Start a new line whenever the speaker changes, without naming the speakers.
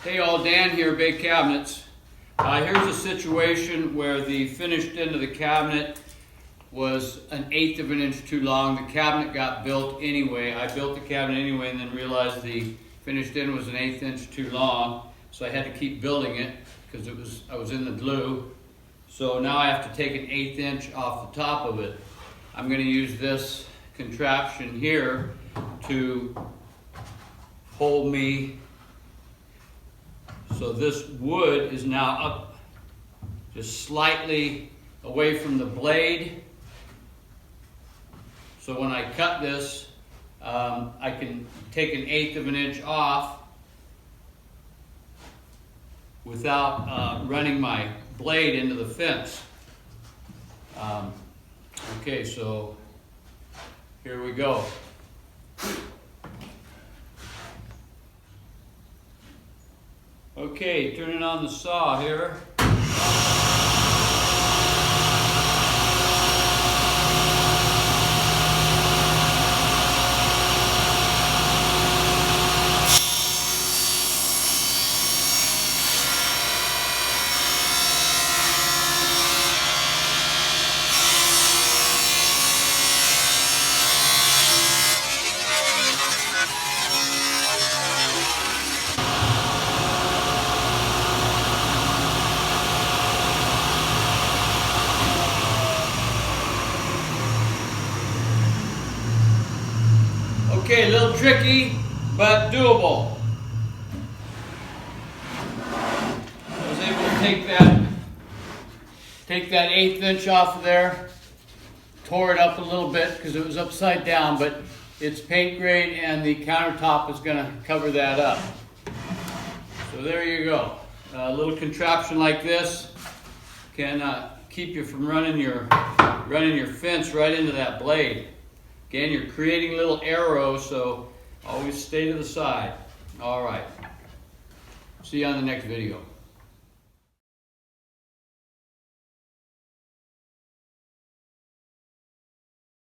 Hey all, Dan here, Bay Cabinets. Here's a situation where the finished end of the cabinet was 1/8 of an inch too long. The cabinet got built anyway. I built the cabinet anyway and then realized the finished end was 1/8 inch too long. So I had to keep building it because I was in the glue. So now I have to take 1/8 inch off the top of it. I'm going to use this contraption here to hold me. So this wood is now up just slightly away from the blade. So when I cut this, I can take 1/8 of an inch off without running my blade into the fence. Okay, so here we go. Okay, turning on the saw here. Okay, a little tricky, but doable. I was able to take that 1/8 inch off of there, tore it up a little bit because it was upside down, but it's paint grade and the countertop is going to cover that up. So there you go. A little contraption like this can keep you from running your fence right into that blade. Again, you're creating little arrows, so always stay to the side. All right. See you on the next video.